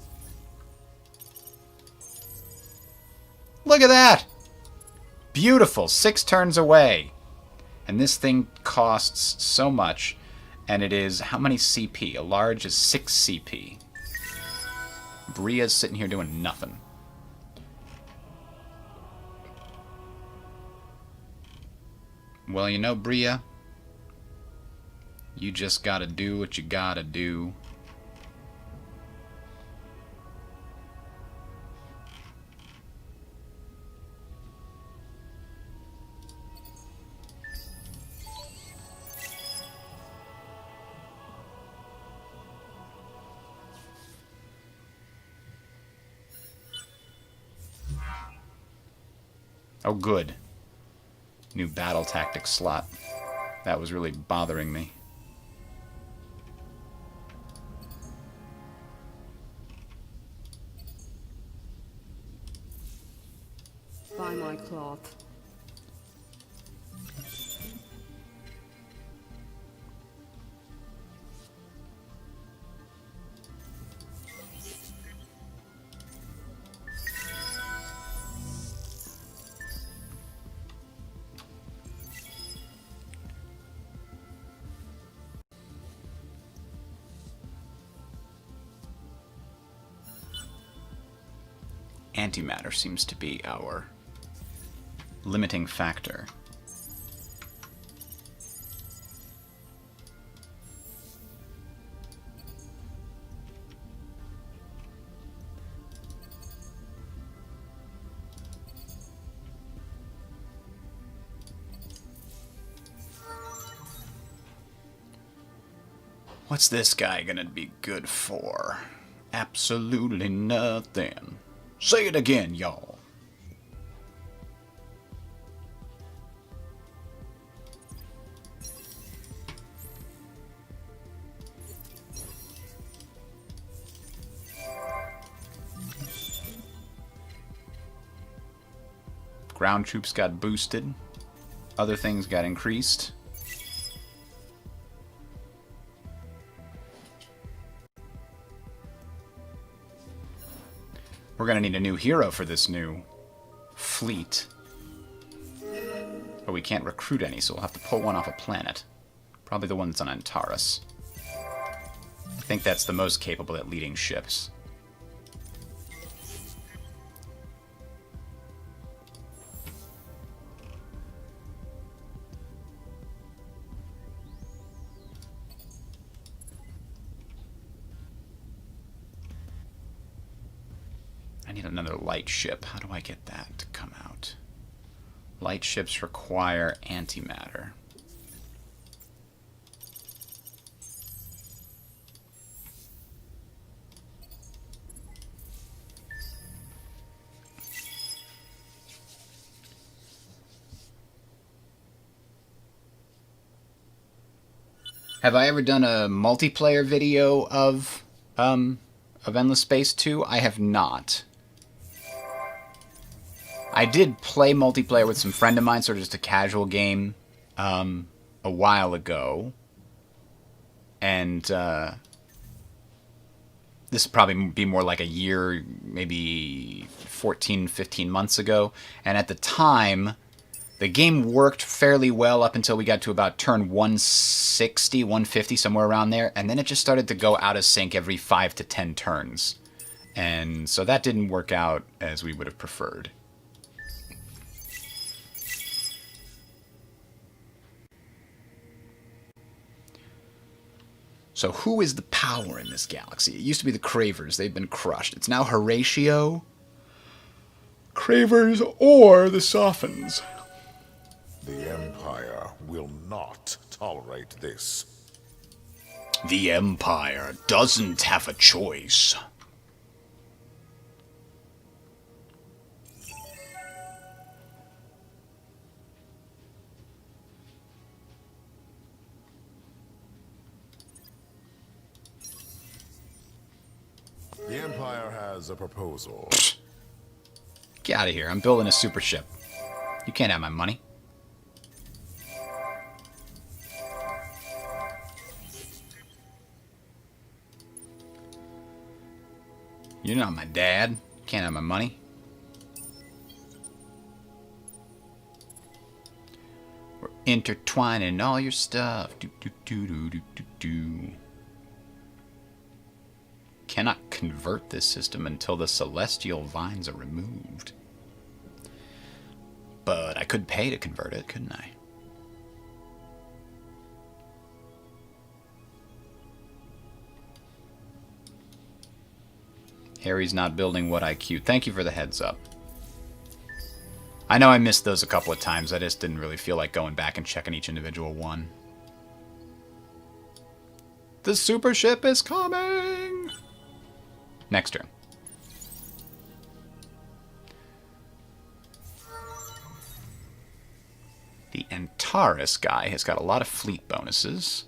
Look at that! Beautiful. 6 turns away. And this thing costs so much. And it is, how many CP? A large is 6 CP. Bria's sitting here doing nothing. Well, you know, Bria, you just gotta do what you gotta do. Oh, good. New battle tactics slot. That was really bothering me. Buy my cloth. Antimatter seems to be our limiting factor. What's this guy gonna be good for? Absolutely nothing. Say it again, y'all. Ground troops got boosted. Other things got increased. We're gonna need a new hero for this new fleet. But we can't recruit any, so we'll have to pull one off a planet. Probably the one that's on Antares. I think that's the most capable at leading ships. I need another light ship. How do I get that to come out? Light ships require antimatter. Have I ever done a multiplayer video of Endless Space 2? I have not. I did play multiplayer with some friend of mine, sort of just a casual game, a while ago. And this would probably be more like a year, maybe 14, 15 months ago. And at the time, the game worked fairly well up until we got to about turn 160, 150, somewhere around there. And then it just started to go out of sync every 5 to 10 turns. And so that didn't work out as we would have preferred. So who is the power in this galaxy? It used to be the Cravers. They've been crushed. It's now Horatio, Cravers, or the Sophons. The Empire will not tolerate this. The Empire doesn't have a choice. The Empire has a proposal. Get out of here. I'm building a super ship. You can't have my money. You're not my dad. You can't have my money. We're intertwining all your stuff. Do, do, do, do, do, do, do. Cannot convert this system until the celestial vines are removed. But I could pay to convert it, couldn't I? Harry's not building what I queued. Thank you for the heads up. I know I missed those a couple of times. I just didn't really feel like going back and checking each individual one. The super ship is coming! Next turn. The Antares guy has got a lot of fleet bonuses.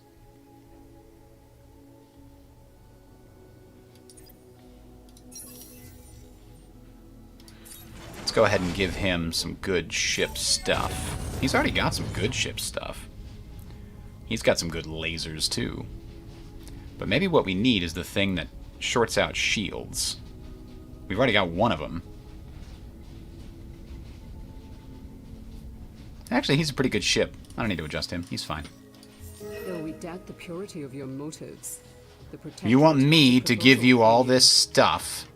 Let's go ahead and give him some good ship stuff. He's already got some good ship stuff. He's got some good lasers too. But maybe what we need is the thing that shorts out shields. We've already got one of them. Actually, he's a pretty good ship. I don't need to adjust him. He's fine. Though we doubt the purity of your motives, the You want protectorate me has a to give proposal you for all this stuff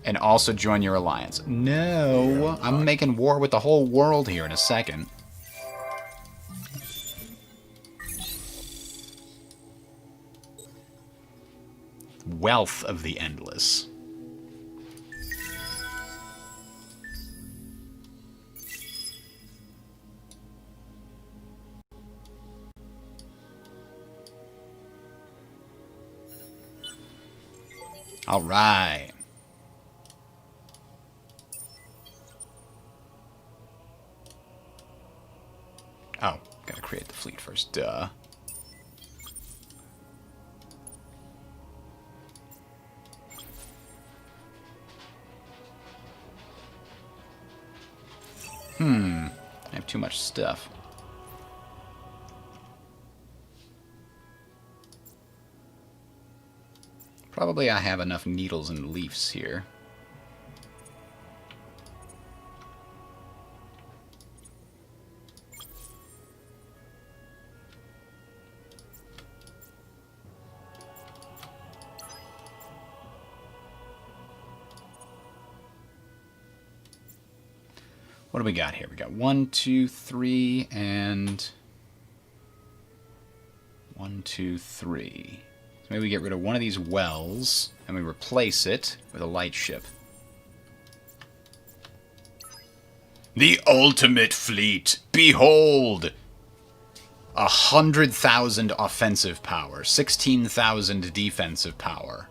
and also join your alliance? No. I'm making war with the whole world here in a second. Wealth of the Endless. All right. Oh, gotta create the fleet first. Duh. I have too much stuff. Probably I have enough needles and leaves here. What do we got here? We got 1, 2, 3, and 1, 2, 3. So maybe we get rid of one of these wells, and we replace it with a light ship. The ultimate fleet! Behold! 100,000 offensive power, 16,000 defensive power.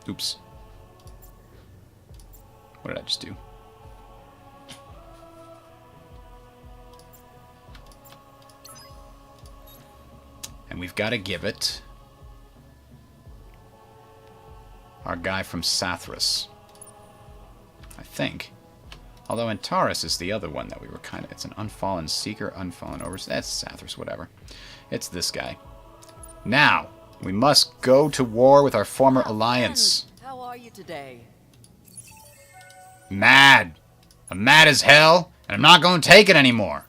Oops. What did I just do? And we've got to give it our guy from Sathras, I think. Although Antares is the other one that we were kind of... It's an Unfallen Seeker, Unfallen Overseer. That's Sathras, whatever. It's this guy. Now, we must go to war with our former alliance. How are you today? Mad. I'm mad as hell, and I'm not going to take it anymore.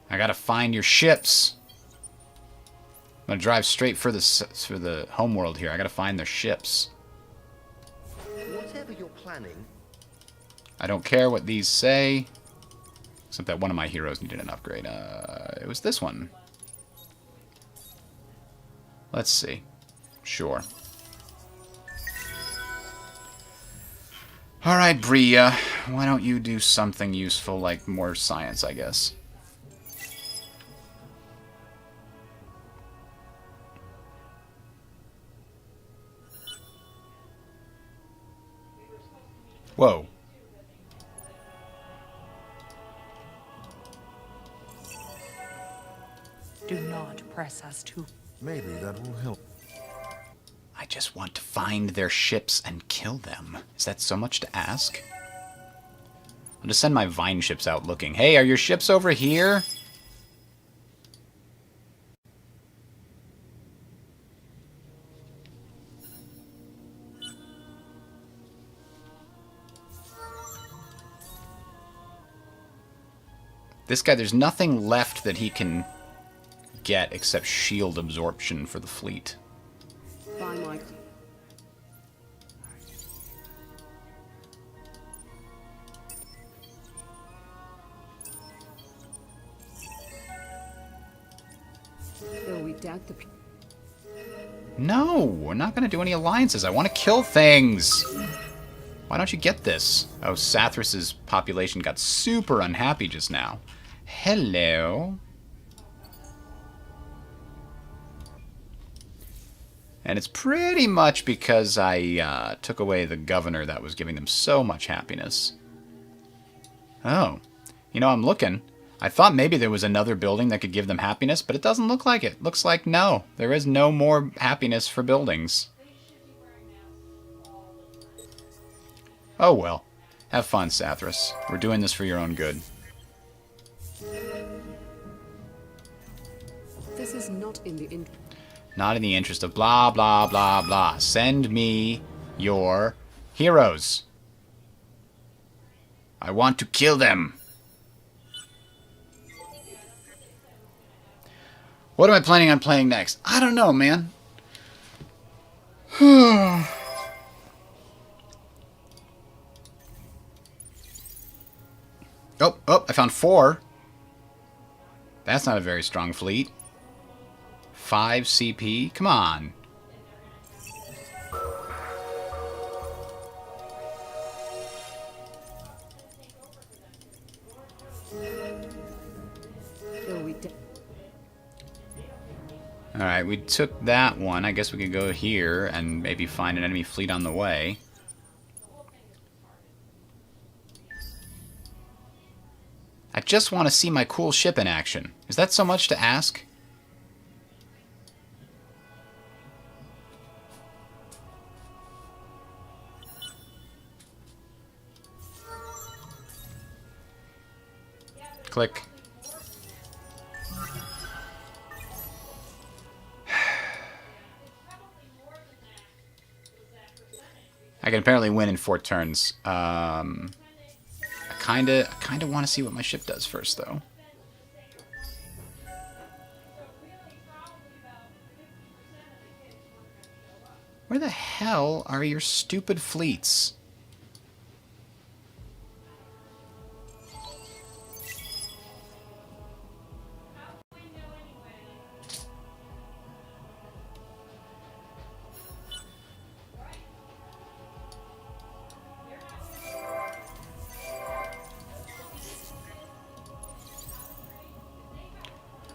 I gotta find your ships. I'm gonna drive straight for the homeworld here. I gotta find their ships. Whatever you're planning, I don't care what these say, except that one of my heroes needed an upgrade. It was this one. Let's see. Sure. Alright, Bria. Why don't you do something useful, like more science, I guess. Whoa. Do not press us too. Maybe that will help. I just want to find their ships and kill them. Is that so much to ask? I'll just send my vine ships out looking. Hey, are your ships over here? This guy, there's nothing left that he can get except shield absorption for the fleet. By my... Though we doubt the... No, we're not going to do any alliances. I want to kill things. Why don't you get this? Oh, Sathras's population got super unhappy just now. Hello. And it's pretty much because I took away the governor that was giving them so much happiness. Oh. You know, I'm looking. I thought maybe there was another building that could give them happiness, but it doesn't look like it. Looks like no. There is no more happiness for buildings. Oh well. Have fun, Sathras. We're doing this for your own good. This is not in the Not in the interest of blah, blah, blah, blah. Send me your heroes. I want to kill them. What am I planning on playing next? I don't know, man. Oh, I found 4. That's not a very strong fleet. 5 CP? Come on. though we Alright, we took that one. I guess we could go here and maybe find an enemy fleet on the way. I just want to see my cool ship in action. Is that so much to ask? Click. I can apparently win in 4 turns. I kinda want to see what my ship does first, though. Where the hell are your stupid fleets?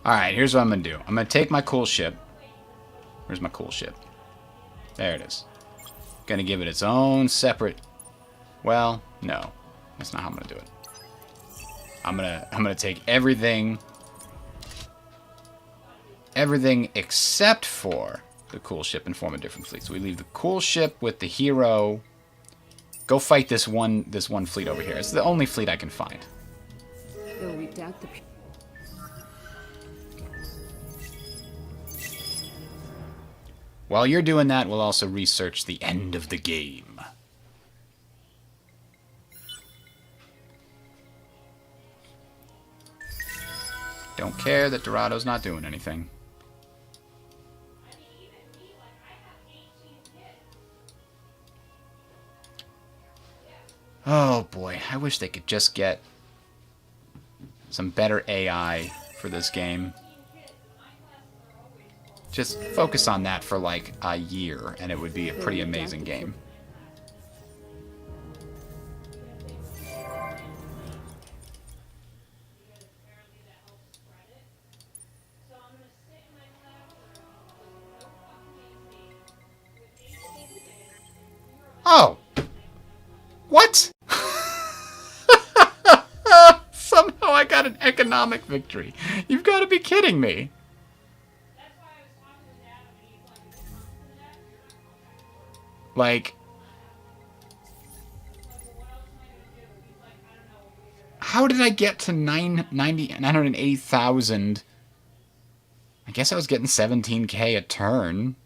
Alright, here's what I'm going to do. I'm going to take my cool ship. Where's my cool ship? There it is. Going to give it its own separate... Well, no. That's not how I'm going to do it. I'm going to take everything... Everything except for the cool ship and form a different fleet. So we leave the cool ship with the hero. Go fight this one fleet over here. It's the only fleet I can find. Though we doubt the... While you're doing that, we'll also research the end of the game. Don't care that Dorado's not doing anything. Oh boy, I wish they could just get some better AI for this game. Just focus on that for like a year, and it would be a pretty amazing game. Oh! What? Somehow I got an economic victory. You've got to be kidding me. Like, how did I get to 980,000? I guess I was getting 17k a turn.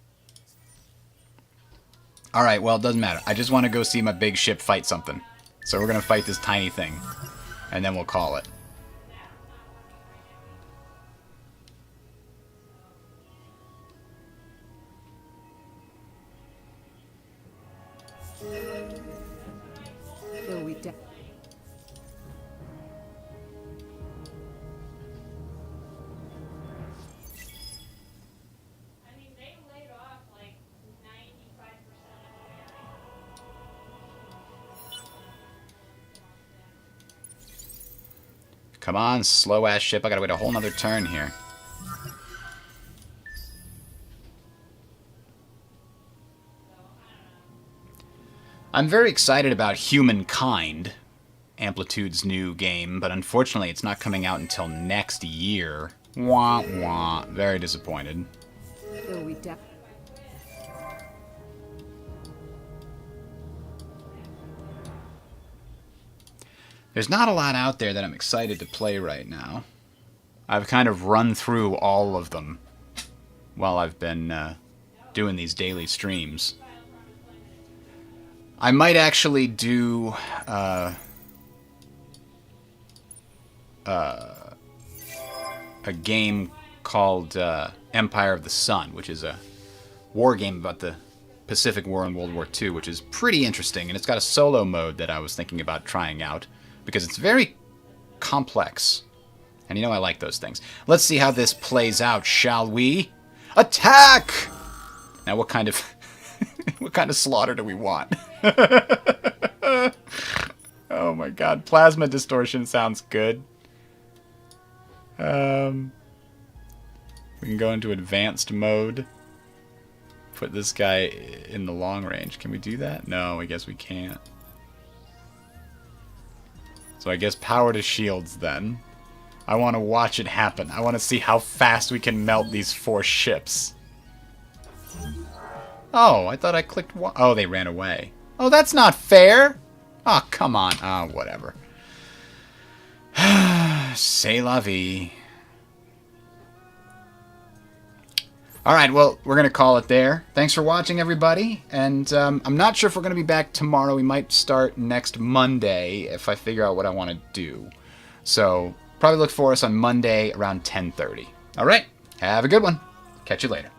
Alright, well, it doesn't matter. I just want to go see my big ship fight something. So we're going to fight this tiny thing. And then we'll call it. Though we doubt... Come on, slow-ass ship. I gotta wait a whole nother turn here. I'm very excited about Humankind, Amplitude's new game, but unfortunately it's not coming out until next year. Wah wah. Very disappointed. Though we doubt... There's not a lot out there that I'm excited to play right now. I've kind of run through all of them while I've been doing these daily streams. I might actually do a game called Empire of the Sun, which is a war game about the Pacific War and World War II, which is pretty interesting, and it's got a solo mode that I was thinking about trying out, because it's very complex. And you know I like those things. Let's see how this plays out, shall we? Attack! Now what kind of what kind of slaughter do we want? Oh my god, plasma distortion sounds good. We can go into advanced mode. Put this guy in the long range. Can we do that? No, I guess we can't. So I guess power to shields then. I want to watch it happen. I want to see how fast we can melt these 4 ships. Oh, I thought I clicked one. Oh, they ran away. Oh, that's not fair. Oh, come on. Oh, whatever. C'est la vie. Alright, well, we're going to call it there. Thanks for watching, everybody. And I'm not sure if we're going to be back tomorrow. We might start next Monday if I figure out what I want to do. So, probably look for us on Monday around 10:30. Alright, have a good one. Catch you later.